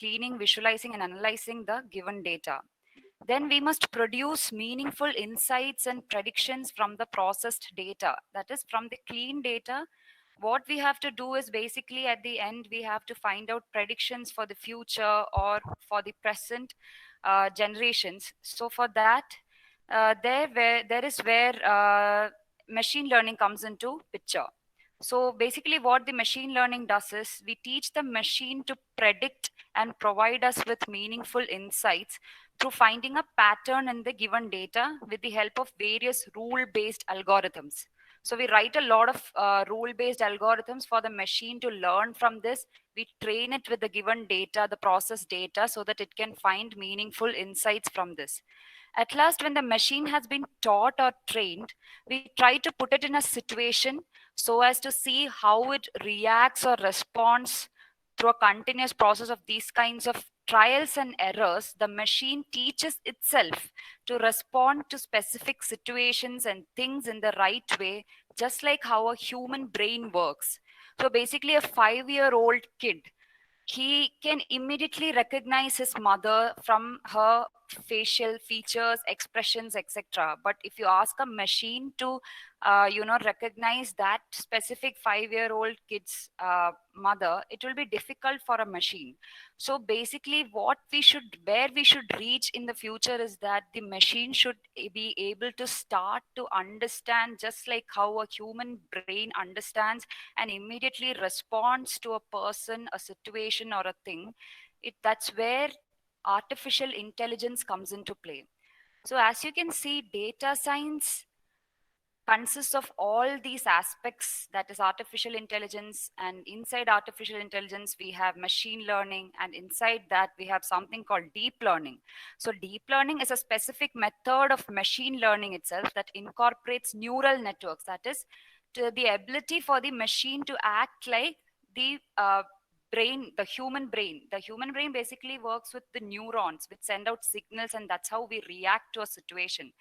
cleaning, visualizing, and analyzing the given data. Then we must produce meaningful insights and predictions from the processed data. That is, from the clean data, what we have to do is basically at the end, we have to find out predictions for the future or for the present generations. So for that, there is where machine learning comes into picture. So basically what the machine learning does is we teach the machine to predict and provide us with meaningful insights through finding a pattern in the given data with the help of various rule-based algorithms. So we write a lot of rule-based algorithms for the machine to learn from this. We train it with the given data, the process data, so that it can find meaningful insights from this. At last, when the machine has been taught or trained, we try to put it in a situation so as to see how it reacts or responds through a continuous process of these kinds of trials and errors. The machine teaches itself to respond to specific situations and things in the right way, just like how a human brain works. So basically, a 5-year-old kid, he can immediately recognize his mother from her facial features, expressions, etc. But if you ask a machine to recognize that specific 5-year-old kid's mother, it will be difficult for a machine. So basically where we should reach in the future is that the machine should be able to start to understand just like how a human brain understands and immediately responds to a person, a situation, or a thing. That's where artificial intelligence comes into play. So as you can see, data science consists of all these aspects, that is artificial intelligence, and inside artificial intelligence we have machine learning, and inside that we have something called deep learning. So deep learning is a specific method of machine learning itself that incorporates neural networks, that is to the ability for the machine to act like the brain, the human brain basically works with the neurons which send out signals, and that's how we react to a situation.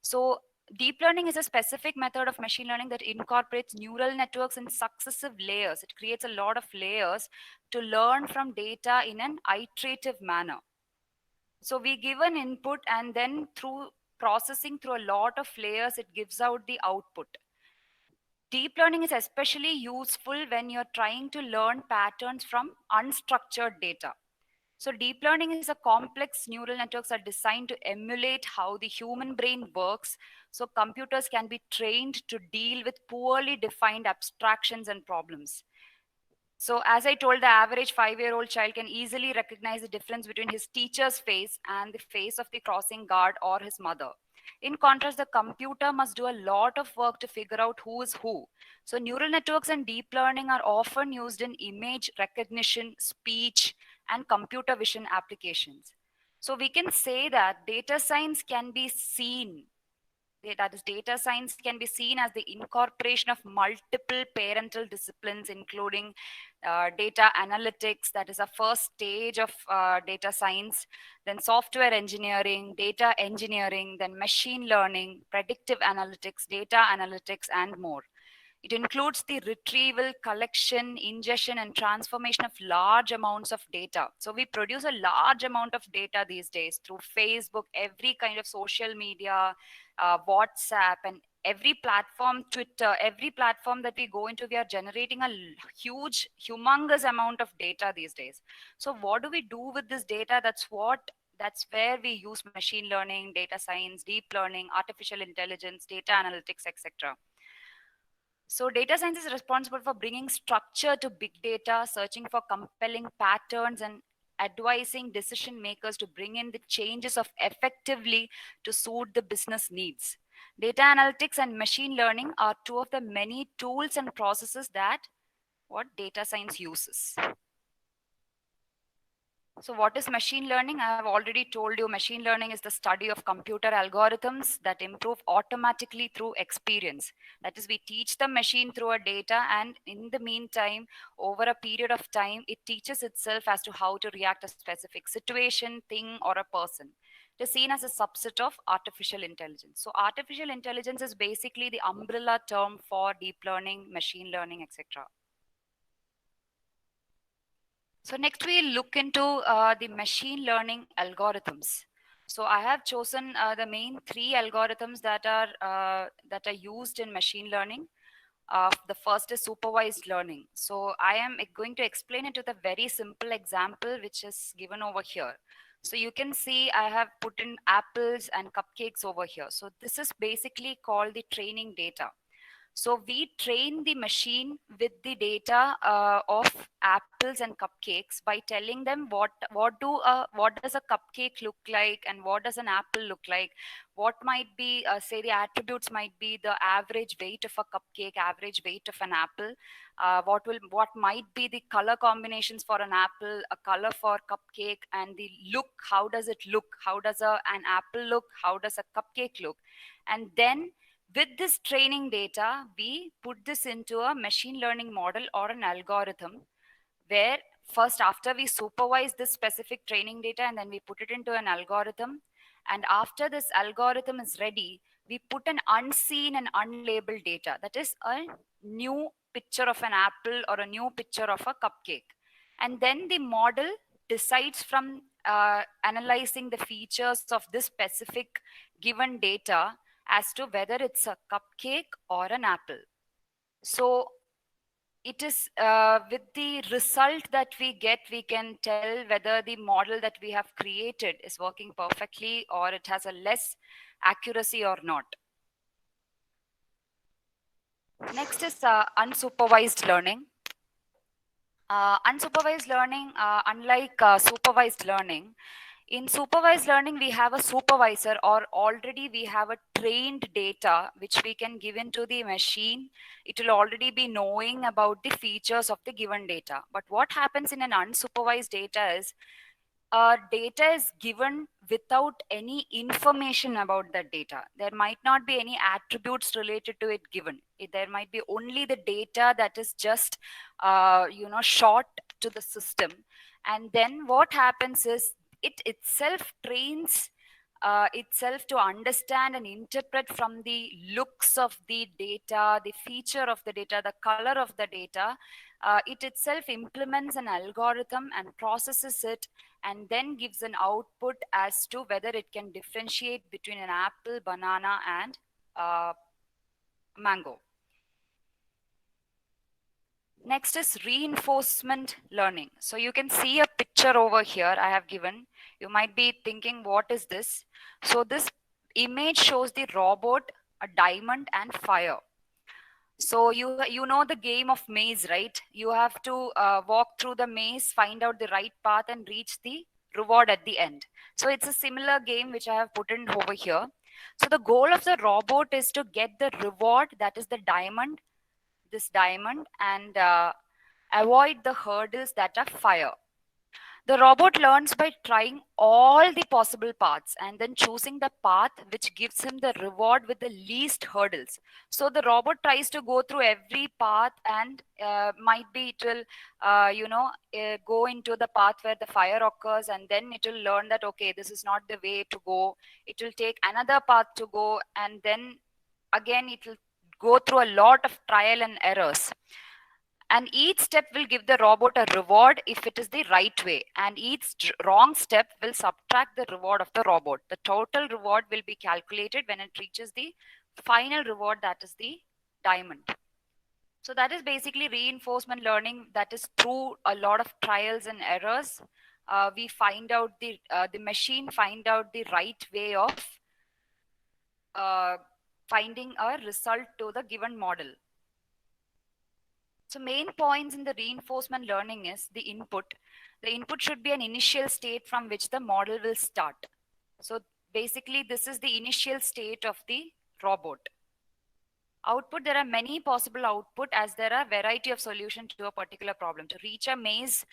So deep learning is a specific method of machine learning that incorporates neural networks in successive layers. It creates a lot of layers to learn from data in an iterative manner. So we give an input, and then through processing through a lot of layers, it gives out the output. Deep learning is especially useful when you're trying to learn patterns from unstructured data. So deep learning is a complex neural networks are designed to emulate how the human brain works. So computers can be trained to deal with poorly defined abstractions and problems. So as I told, the average 5-year-old child can easily recognize the difference between his teacher's face and the face of the crossing guard or his mother. In contrast, the computer must do a lot of work to figure out who is who. So neural networks and deep learning are often used in image recognition, speech, and computer vision applications. So we can say that data science can be seen, that is data science can be seen as the incorporation of multiple parental disciplines, including data analytics, that is a first stage of data science, then software engineering, data engineering, then machine learning, predictive analytics, data analytics, and more. It includes the retrieval, collection, ingestion, and transformation of large amounts of data. So we produce a large amount of data these days through Facebook, every kind of social media, WhatsApp, and every platform, Twitter, every platform that we go into, we are generating a huge, humongous amount of data these days. So what do we do with this data? That's where we use machine learning, data science, deep learning, artificial intelligence, data analytics, etc. So data science is responsible for bringing structure to big data, searching for compelling patterns, and advising decision makers to bring in the changes of effectively to suit the business needs. Data analytics and machine learning are two of the many tools and processes that what data science uses. So what is machine learning? I have already told you machine learning is the study of computer algorithms that improve automatically through experience. That is, we teach the machine through a data, and in the meantime, over a period of time, it teaches itself as to how to react to a specific situation, thing, or a person. It is seen as a subset of artificial intelligence. So artificial intelligence is basically the umbrella term for deep learning, machine learning, etc. So next we look into the machine learning algorithms. So I have chosen the main three algorithms that are used in machine learning. The first is supervised learning. So I am going to explain it with a very simple example, which is given over here. So you can see I have put in apples and cupcakes over here. So this is basically called the training data. So we train the machine with the data of apples and cupcakes by telling them what does a cupcake look like and what does an apple look like. What might be say the attributes might be the average weight of a cupcake, average weight of an apple. What might be the color combinations for an apple, a color for cupcake, and the look. How does it look? How does an apple look? How does a cupcake look? And then with this training data, we put this into a machine learning model or an algorithm where first after we supervise this specific training data and then we put it into an algorithm. And after this algorithm is ready, we put an unseen and unlabeled data. That is a new picture of an apple or a new picture of a cupcake. And then the model decides from analyzing the features of this specific given data as to whether it's a cupcake or an apple. So it is with the result that we get, we can tell whether the model that we have created is working perfectly or it has a less accuracy or not. Next is unsupervised learning. Unsupervised learning, unlike supervised learning, in supervised learning, we have a supervisor or already we have a trained data which we can give into the machine. It will already be knowing about the features of the given data. But what happens in an unsupervised data is data is given without any information about that data. There might not be any attributes related to it given. There might be only the data that is just, shot to the system. And then what happens is it itself trains itself to understand and interpret from the looks of the data, the feature of the data, the color of the data. It itself implements an algorithm and processes it and then gives an output as to whether it can differentiate between an apple, banana, and uh, mango. Next is reinforcement learning. So you can see a picture over here I have given. You might be thinking, what is this? So this image shows the robot, a diamond, and fire. So you know the game of maze, right? You have to walk through the maze, find out the right path, and reach the reward at the end. So it's a similar game which I have put in over here. So the goal of the robot is to get the reward, that is the diamond, this diamond, and avoid the hurdles that are fire. The robot learns by trying all the possible paths and then choosing the path which gives him the reward with the least hurdles. So the robot tries to go through every path and might be it will, go into the path where the fire occurs and then it will learn that, okay, this is not the way to go. It will take another path to go and then again it will go through a lot of trial and errors, and each step will give the robot a reward if it is the right way, and each wrong step will subtract the reward of the robot. The total reward will be calculated when it reaches the final reward, that is the diamond. So that is basically reinforcement learning, that is through a lot of trials and errors. We find out the machine find out the right way of uh, finding a result to the given model. So main points in the reinforcement learning is the input. The input should be an initial state from which the model will start. So basically this is the initial state of the robot. Output, there are many possible output as there are variety of solution to a particular problem. To reach a maze,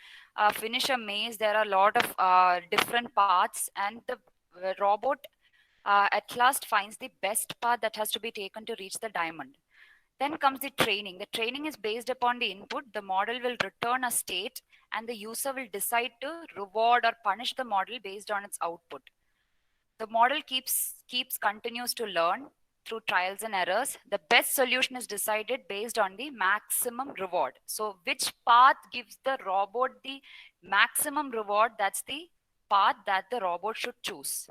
finish a maze, there are a lot of different paths, and the robot at last finds the best path that has to be taken to reach the diamond. Then comes the training. The training is based upon the input. The model will return a state and the user will decide to reward or punish the model based on its output. The model keeps continues to learn, through trials and errors, the best solution is decided based on the maximum reward. So which path gives the robot the maximum reward? That's the path that the robot should choose.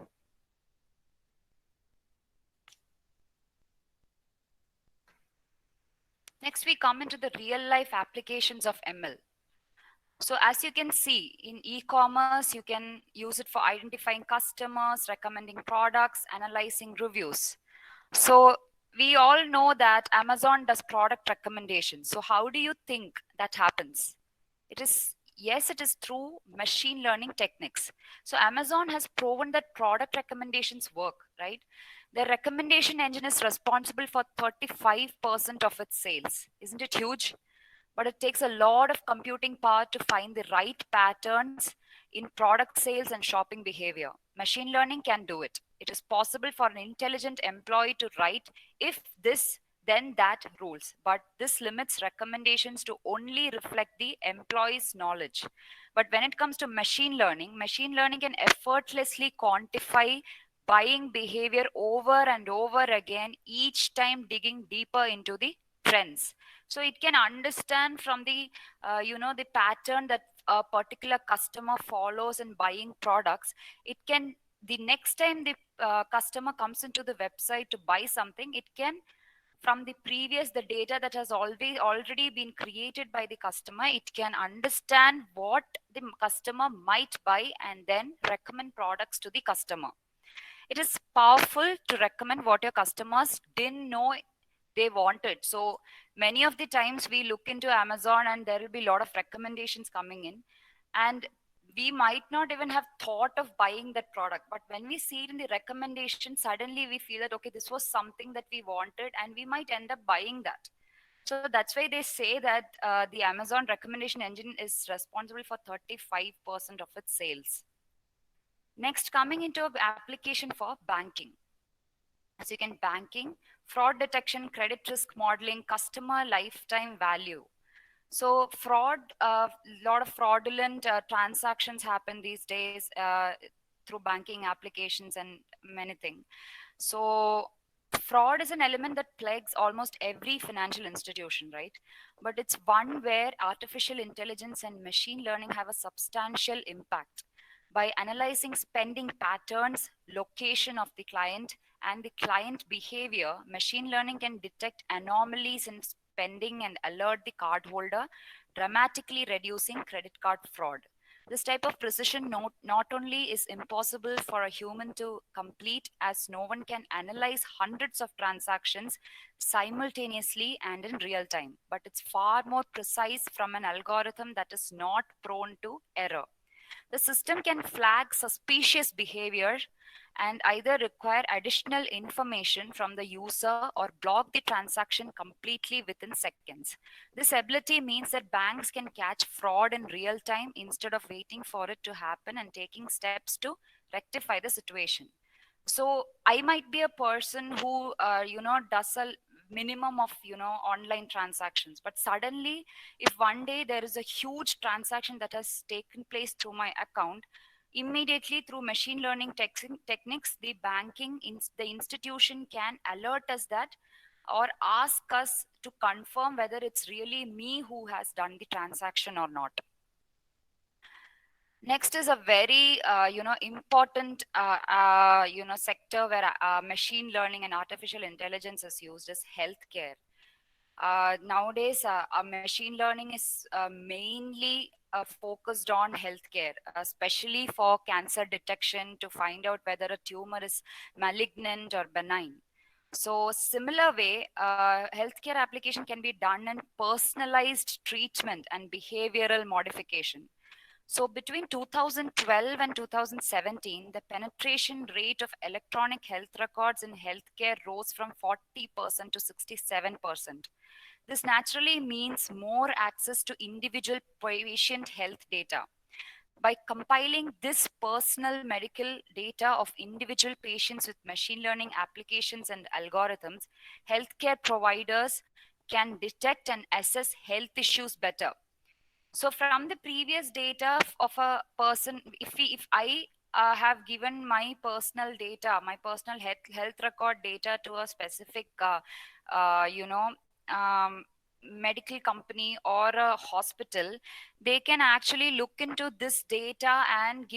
Next, we come into the real life applications of ML. So as you can see in e-commerce, you can use it for identifying customers, recommending products, analyzing reviews. So we all know that Amazon does product recommendations. So how do you think that happens? It is, yes, it is through machine learning techniques. So Amazon has proven that product recommendations work, right? The recommendation engine is responsible for 35% of its sales. Isn't it huge? But it takes a lot of computing power to find the right patterns in product sales and shopping behavior. Machine learning can do it. It is possible for an intelligent employee to write if this, then that rules, but this limits recommendations to only reflect the employee's knowledge. But when it comes to machine learning can effortlessly quantify buying behavior over and over again, each time digging deeper into the trends. So it can understand from the the pattern that a particular customer follows in buying products. It can, the next time the customer comes into the website to buy something, it can, from the previous, the data that has already been created by the customer, it can understand what the customer might buy and then recommend products to the customer. It is powerful to recommend what your customers didn't know they wanted. So many of the times we look into Amazon and there will be a lot of recommendations coming in, and we might not even have thought of buying that product, but when we see it in the recommendation, suddenly we feel that okay, this was something that we wanted and we might end up buying that. So that's why they say that the Amazon recommendation engine is responsible for 35% of its sales. Next, coming into an application for banking. So you can banking, fraud detection, credit risk modeling, customer lifetime value. So fraud, a lot of fraudulent transactions happen these days through banking applications and many things. So fraud is an element that plagues almost every financial institution, right? But it's one where artificial intelligence and machine learning have a substantial impact. By analyzing spending patterns, location of the client, and the client behavior, machine learning can detect anomalies in spending and alert the cardholder, dramatically reducing credit card fraud. This type of precision not only is impossible for a human to complete, as no one can analyze hundreds of transactions simultaneously and in real time, but it's far more precise from an algorithm that is not prone to error. The system can flag suspicious behavior and either require additional information from the user or block the transaction completely within seconds. This ability means that banks can catch fraud in real time instead of waiting for it to happen and taking steps to rectify the situation. So I might be a person who does a minimum of online transactions, but suddenly if one day there is a huge transaction that has taken place through my account, immediately through machine learning techniques, the the institution can alert us that, or ask us to confirm whether it's really me who has done the transaction or not. Next is a very important sector where machine learning and artificial intelligence is used, is healthcare. Nowadays, machine learning is mainly focused on healthcare, especially for cancer detection to find out whether a tumor is malignant or benign. So similar way, healthcare application can be done in personalized treatment and behavioral modification. So between 2012 and 2017, the penetration rate of electronic health records in healthcare rose from 40% to 67%. This naturally means more access to individual patient health data. By compiling this personal medical data of individual patients with machine learning applications and algorithms, healthcare providers can detect and assess health issues better. So from the previous data of a person, if I have given my personal data, my personal health record data to a specific, you know, um, medical company or a hospital, they can actually look into this data and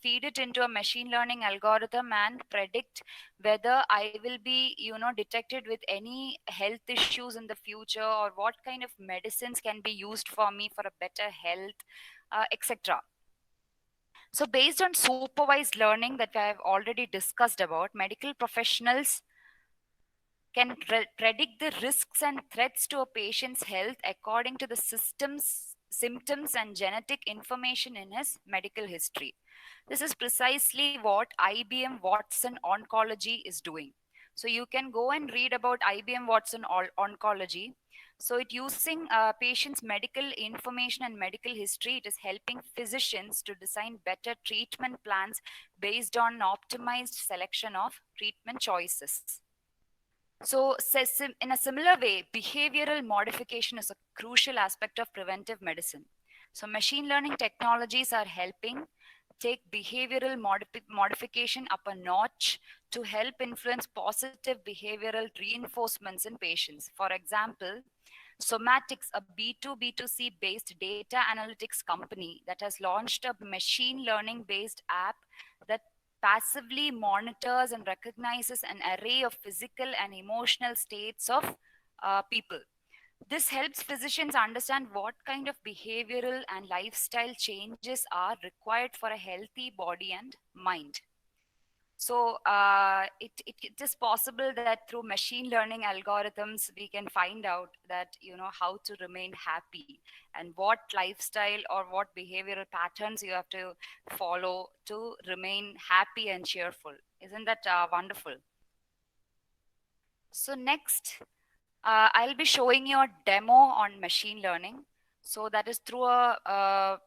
feed it into a machine learning algorithm and predict whether I will be, detected with any health issues in the future, or what kind of medicines can be used for me for a better health, etc. So, based on supervised learning that I have already discussed about, medical professionals can predict the risks and threats to a patient's health according to the symptoms, and genetic information in his medical history. This is precisely what IBM Watson Oncology is doing. So you can go and read about IBM Watson Oncology. So it using patients' medical information and medical history, it is helping physicians to design better treatment plans based on optimized selection of treatment choices. So, in a similar way, behavioral modification is a crucial aspect of preventive medicine. So, machine learning technologies are helping take behavioral modification up a notch to help influence positive behavioral reinforcements in patients. For example, Somatics, a B2B2C based data analytics company that has launched a machine learning based app that passively monitors and recognizes an array of physical and emotional states of people. This helps physicians understand what kind of behavioral and lifestyle changes are required for a healthy body and mind. So it is possible that through machine learning algorithms, we can find out that, how to remain happy and what lifestyle or what behavioral patterns you have to follow to remain happy and cheerful. Isn't that wonderful? So next, I'll be showing you a demo on machine learning. So that is through a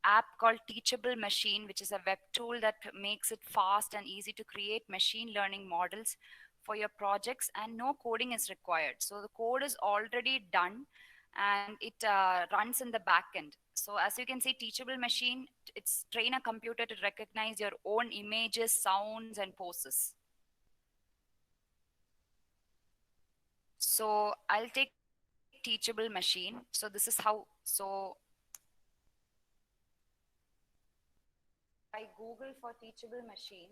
app called Teachable Machine, which is a web tool that makes it fast and easy to create machine learning models for your projects, and no coding is required. So the code is already done and it runs in the backend. So as you can see, Teachable Machine, it's train a computer to recognize your own images, sounds, and poses. So I'll take Teachable Machine. So this is how, so I Google for Teachable Machine.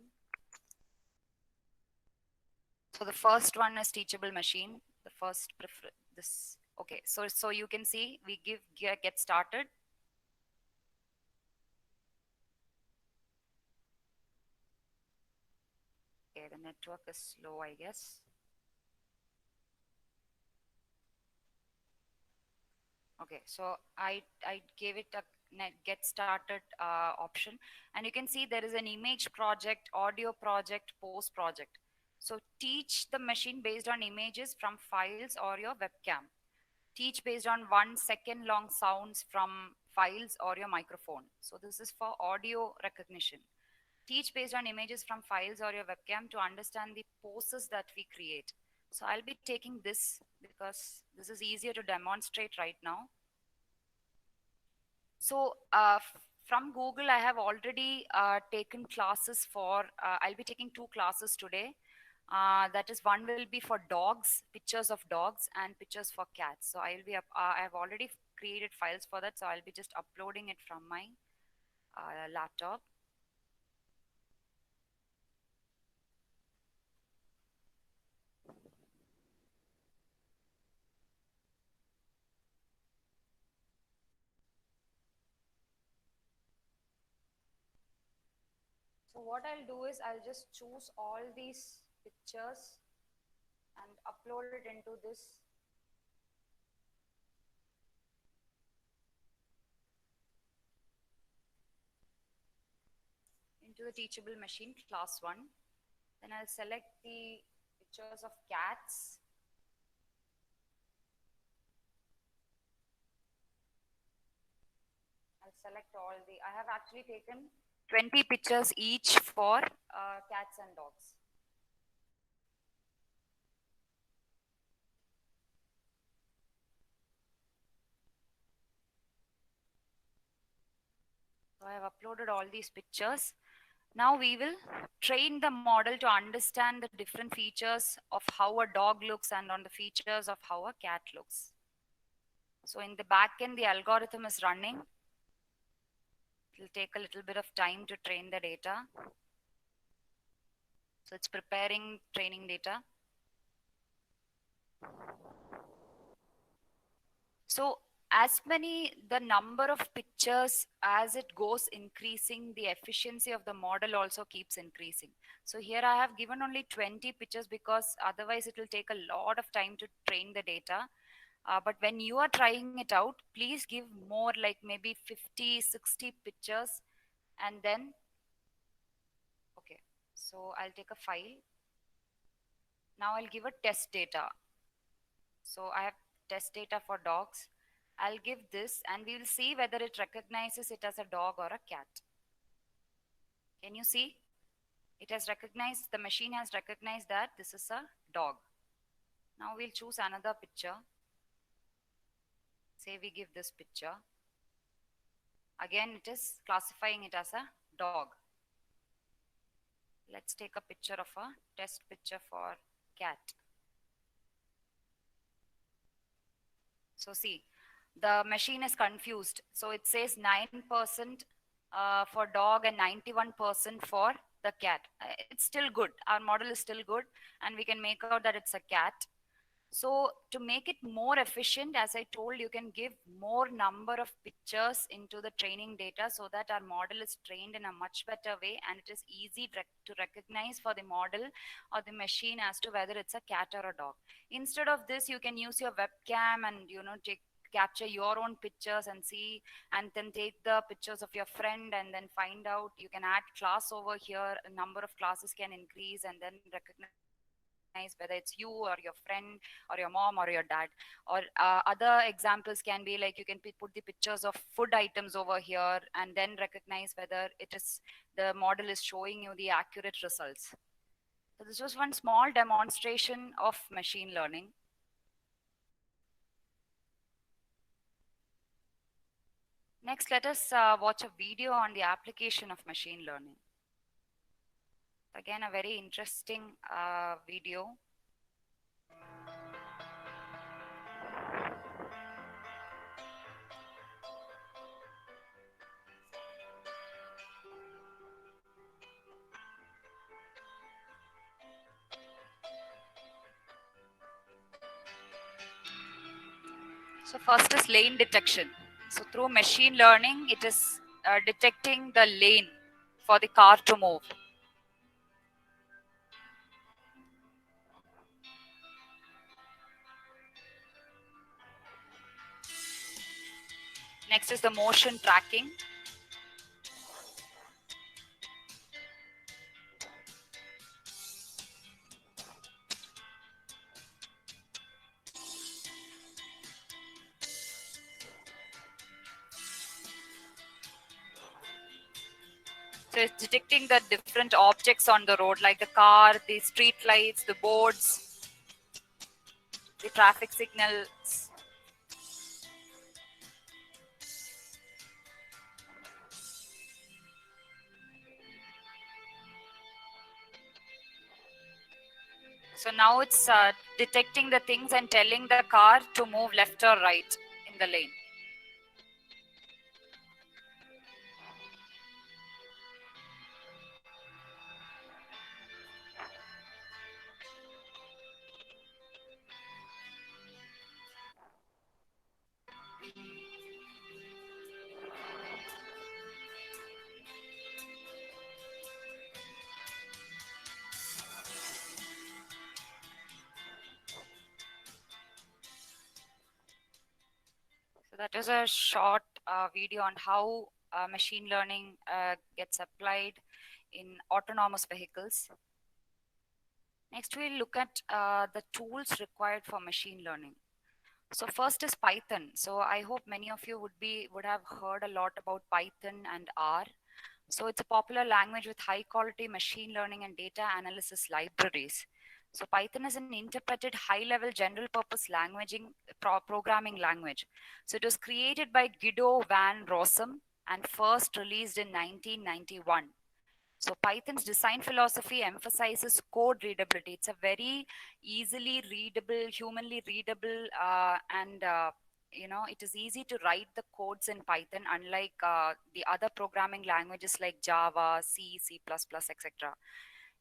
So the first one is Teachable Machine. The first this. Okay, so you can see we get started. Okay, the network is slow, I guess. Okay, so I gave it a get started option, and you can see there is an image project, audio project, post project. So teach the machine based on images from files or your webcam. Teach based on 1 second long sounds from files or your microphone. So this is for audio recognition. Teach based on images from files or your webcam to understand the poses that we create. So I'll be taking this because this is easier to demonstrate right now. So from Google, I have already taken classes for, I'll be taking 2 classes today. That is, one will be for dogs, pictures of dogs, and pictures for cats. So I have already created files for that. So I'll be just uploading it from my laptop. So what I'll do is I'll just choose all these pictures and upload it into this. Into the Teachable Machine class 1. Then I'll select the pictures of cats. I'll select all I have actually taken 20 pictures each for cats and dogs. So I have uploaded all these pictures. Now we will train the model to understand the different features of how a dog looks and on the features of how a cat looks. So in the back end, the algorithm is running. It will take a little bit of time to train the data. So it's preparing training data. So as the number of pictures as it goes increasing, the efficiency of the model also keeps increasing. So here I have given only 20 pictures because otherwise it will take a lot of time to train the data. But when you are trying it out, please give more, like maybe 50, 60 pictures, and then, okay, so I'll take a file. Now I'll give a test data. So I have test data for dogs. I'll give this and we will see whether it recognizes it as a dog or a cat. Can you see? It has recognized, the machine has recognized that this is a dog. Now we'll choose another picture. Say we give this picture. Again, it is classifying it as a dog. Let's take a picture of a test picture for cat. So see, the machine is confused. So it says 9% for dog and 91% for the cat. It's still good. Our model is still good, and we can make out that it's a cat. So to make it more efficient, as I told, you can give more number of pictures into the training data so that our model is trained in a much better way and it is easy to recognize for the model or the machine as to whether it's a cat or a dog. Instead of this, you can use your webcam and capture your own pictures and see, and then take the pictures of your friend and then find out. You can add class over here, a number of classes can increase, and then recognize whether it's you or your friend or your mom or your dad. Or other examples can be like, you can put the pictures of food items over here and then recognize whether the model is showing you the accurate results. So this was one small demonstration of machine learning. Next, let us watch a video on the application of machine learning. Again, a very interesting video. So first is lane detection. So through machine learning, it is detecting the lane for the car to move. Next is the motion tracking. So it's detecting the different objects on the road, like the car, the street lights, the boards, the traffic signals. So now it's detecting the things and telling the car to move left or right in the lane. So that is a short video on how machine learning gets applied in autonomous vehicles. Next, we'll look at the tools required for machine learning. So first is Python. So I hope many of you would have heard a lot about Python and R. So it's a popular language with high quality machine learning and data analysis libraries. So Python is an interpreted high level general purpose programming language. So it was created by Guido van Rossum and first released in 1991. So Python's design philosophy emphasizes code readability. It's a very easily readable, humanly readable, and it is easy to write the codes in Python, unlike the other programming languages like Java, C, C++, etc.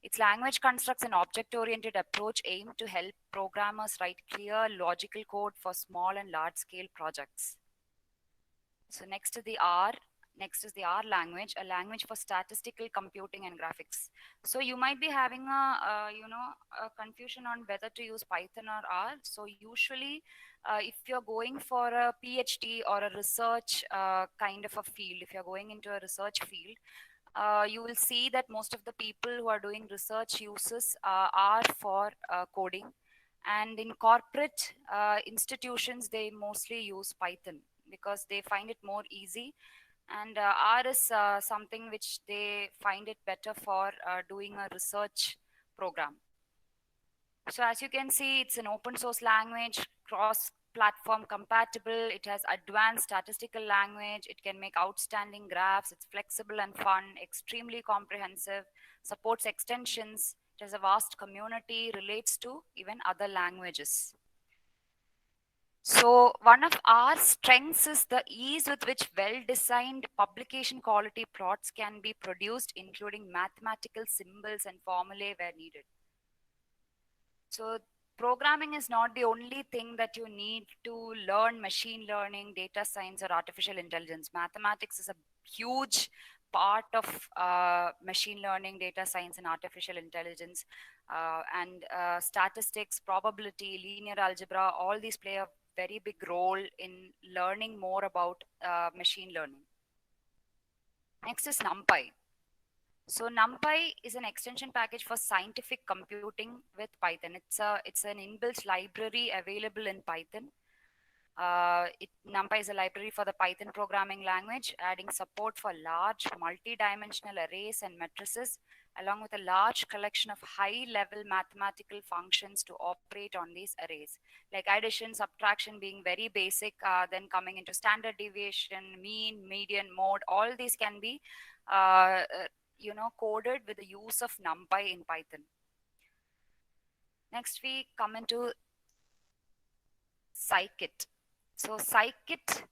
Its language constructs an object-oriented approach aimed to help programmers write clear, logical code for small and large-scale projects. So next is the R language, a language for statistical computing and graphics. So you might be having a confusion on whether to use Python or R. So usually, if you're going for a PhD or a research kind of a field, if you're going into a research field, you will see that most of the people who are doing research uses R for coding, and in corporate institutions they mostly use Python because they find it more easy, and R is something which they find it better for doing a research program. So as you can see, it's an open source language, cross platform compatible. It has advanced statistical language. It can make outstanding graphs. It's flexible and fun, extremely comprehensive, supports extensions. It has a vast community, relates to even other languages. So one of our strengths is the ease with which well-designed publication quality plots can be produced, including mathematical symbols and formulae where needed. So programming is not the only thing that you need to learn machine learning, data science, or artificial intelligence. Mathematics is a huge part of machine learning, data science, and artificial intelligence. And statistics, probability, linear algebra, all these play a very big role in learning more about machine learning. Next is NumPy. So NumPy is an extension package for scientific computing with Python. It's an inbuilt library available in Python. NumPy is a library for the Python programming language, adding support for large multi-dimensional arrays and matrices, along with a large collection of high-level mathematical functions to operate on these arrays, like addition, subtraction being very basic, then coming into standard deviation, mean, median, mode. All these can be coded with the use of NumPy in Python. Next, we come into Scikit. So Scikit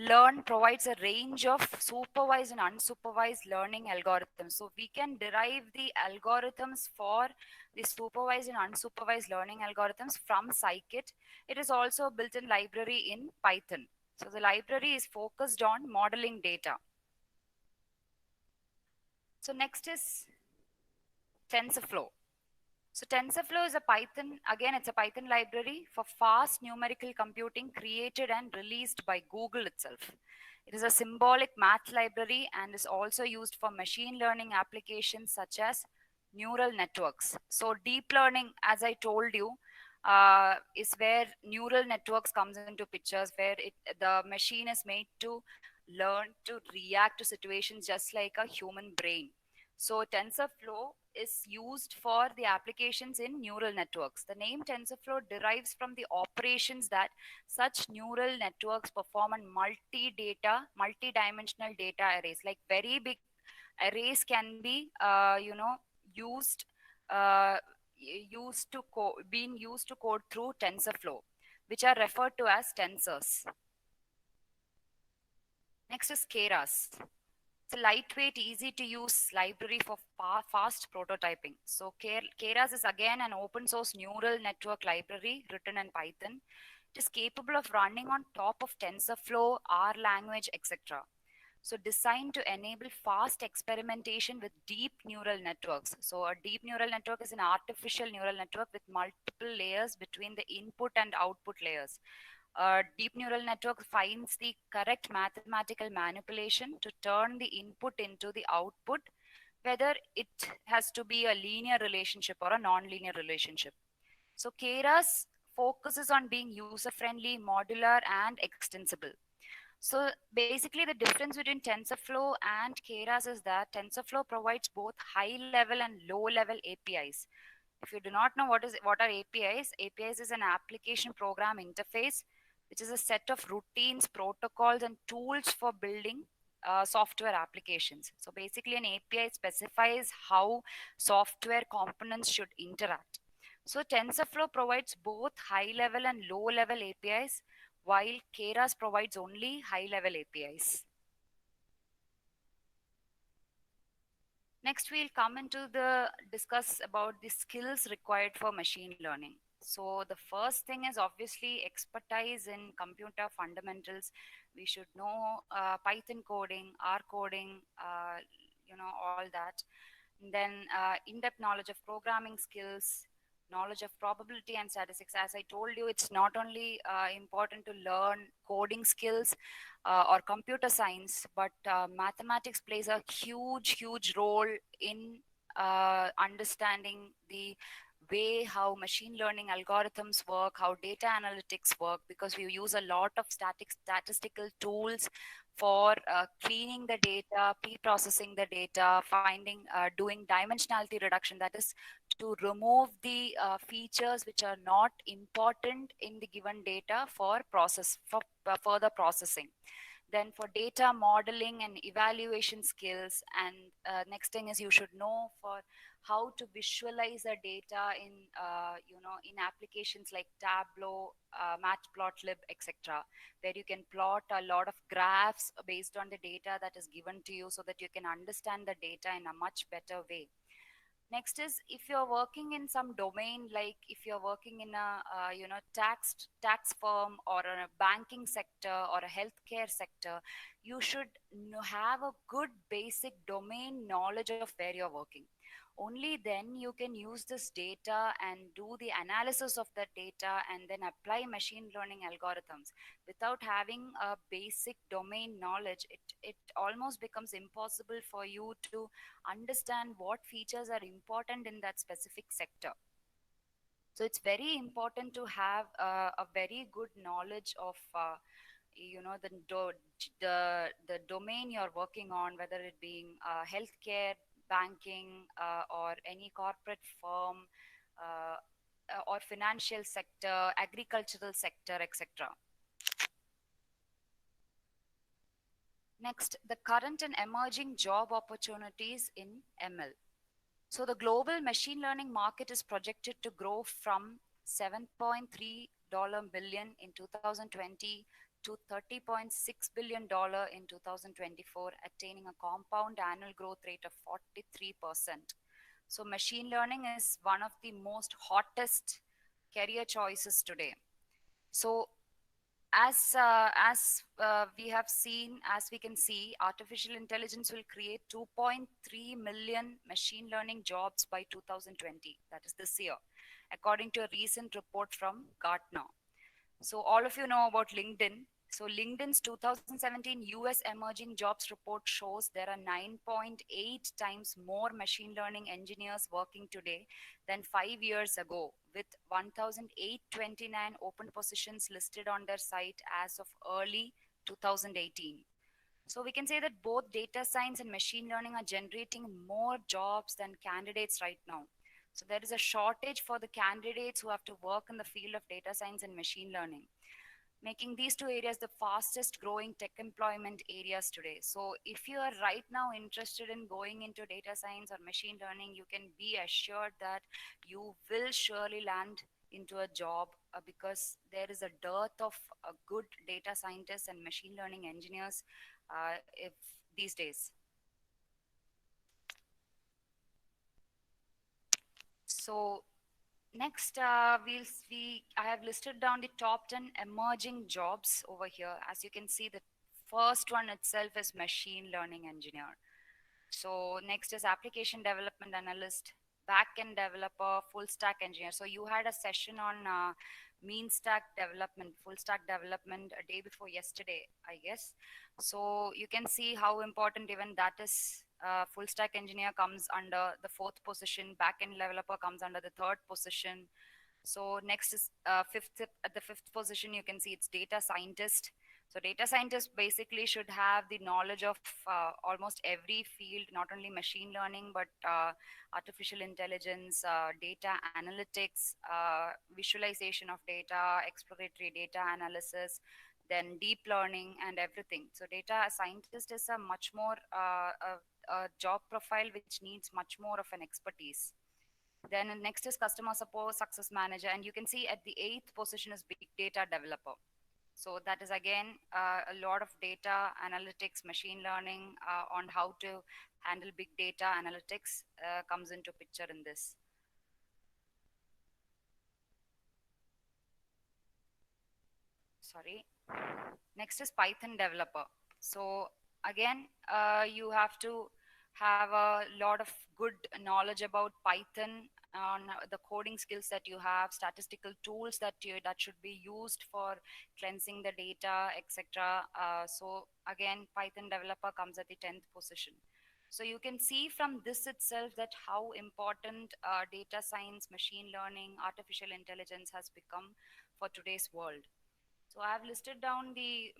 Learn provides a range of supervised and unsupervised learning algorithms. So we can derive the algorithms for the supervised and unsupervised learning algorithms from Scikit. It is also a built-in library in Python. So the library is focused on modeling data. So next is TensorFlow. So TensorFlow is it's a Python library for fast numerical computing created and released by Google itself. It is a symbolic math library and is also used for machine learning applications such as neural networks. So deep learning, as I told you, is where neural networks comes into pictures, where the machine is made to learn to react to situations just like a human brain. So TensorFlow is used for the applications in neural networks. The name TensorFlow derives from the operations that such neural networks perform on multi-dimensional data arrays. Like very big arrays can be, used being used to code through TensorFlow, which are referred to as tensors. Next is Keras. It's a lightweight, easy to use library for fast prototyping. So Keras is again an open source neural network library written in Python. It is capable of running on top of TensorFlow, R language, etc. So designed to enable fast experimentation with deep neural networks. So a deep neural network is an artificial neural network with multiple layers between the input and output layers. A deep neural network finds the correct mathematical manipulation to turn the input into the output, whether it has to be a linear relationship or a non-linear relationship. So Keras focuses on being user-friendly, modular, and extensible. So basically the difference between TensorFlow and Keras is that TensorFlow provides both high-level and low-level APIs. If you do not know what are APIs, APIs is an application program interface, which is a set of routines, protocols, and tools for building software applications. So basically, an API specifies how software components should interact. So TensorFlow provides both high level and low level APIs, while Keras provides only high level APIs. Next, we'll come into the discuss about the skills required for machine learning. So the first thing is obviously expertise in computer fundamentals. We should know Python coding, R coding, all that. And then in-depth knowledge of programming skills, knowledge of probability and statistics. As I told you, it's not only important to learn coding skills or computer science, but mathematics plays a huge role in understanding the way how machine learning algorithms work, how data analytics work, because we use a lot of statistical tools for cleaning the data, pre-processing the data, doing dimensionality reduction. That is to remove the features which are not important in the given data for further processing. Then for data modeling and evaluation skills, and next thing is you should know for how to visualize the data in applications like Tableau, Matplotlib, etc., where you can plot a lot of graphs based on the data that is given to you so that you can understand the data in a much better way. Next is if you're working in some domain, like if you're working in a tax firm or a banking sector or a healthcare sector, you should have a good basic domain knowledge of where you're working. Only then you can use this data and do the analysis of that data and then apply machine learning algorithms. Without having a basic domain knowledge, it almost becomes impossible for you to understand what features are important in that specific sector. So it's very important to have a very good knowledge of the domain you're working on, whether it being healthcare, banking, or any corporate firm, or financial sector, agricultural sector, etc. Next, the current and emerging job opportunities in ML. So the global machine learning market is projected to grow from $7.3 billion in 2020 to $30.6 billion in 2024, attaining a compound annual growth rate of 43%. So machine learning is one of the most hottest career choices today. So as we can see, artificial intelligence will create 2.3 million machine learning jobs by 2020, that is this year, according to a recent report from Gartner. So all of you know about LinkedIn. So LinkedIn's 2017 US emerging jobs report shows there are 9.8 times more machine learning engineers working today than 5 years ago, with 1,829 open positions listed on their site as of early 2018. So we can say that both data science and machine learning are generating more jobs than candidates right now. So there is a shortage for the candidates who have to work in the field of data science and machine learning, making these two areas the fastest growing tech employment areas today. So if you are right now interested in going into data science or machine learning, you can be assured that you will surely land into a job, because there is a dearth of good data scientists and machine learning engineers if these days. So next, I have listed down the top 10 emerging jobs over here. As you can see, the first one itself is machine learning engineer. So next is application development analyst, backend developer, full stack engineer. So you had a session on mean stack development, full stack development a day before yesterday, I guess. So you can see how important even that is. Full stack engineer comes under the fourth position, backend developer comes under the third position. So next is at the fifth position, you can see it's data scientist. So data scientists basically should have the knowledge of almost every field, not only machine learning, but artificial intelligence, data analytics, visualization of data, exploratory data analysis, then deep learning and everything. So data scientist is a much more a job profile which needs much more of an expertise. Then next is customer support success manager, and you can see at the eighth position is big data developer. So that is again a lot of data analytics, machine learning on how to handle big data analytics comes into picture in this. Sorry. Next is Python developer. So again, you have to have a lot of good knowledge about Python on the coding skills that you have, statistical tools that should be used for cleansing the data, etc. So again, Python developer comes at the 10th position. So you can see from this itself that how important data science, machine learning, artificial intelligence has become for today's world. So I've listed down the,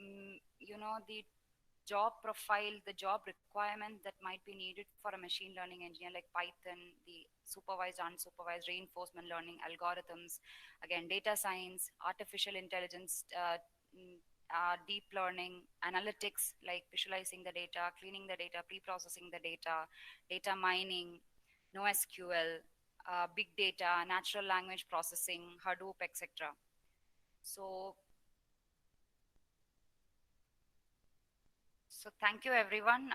the job profile, the job requirement that might be needed for a machine learning engineer like Python, the supervised, unsupervised reinforcement learning algorithms, again, data science, artificial intelligence, deep learning, analytics like visualizing the data, cleaning the data, pre-processing the data mining, NoSQL, big data, natural language processing, Hadoop, etc. So So thank you everyone.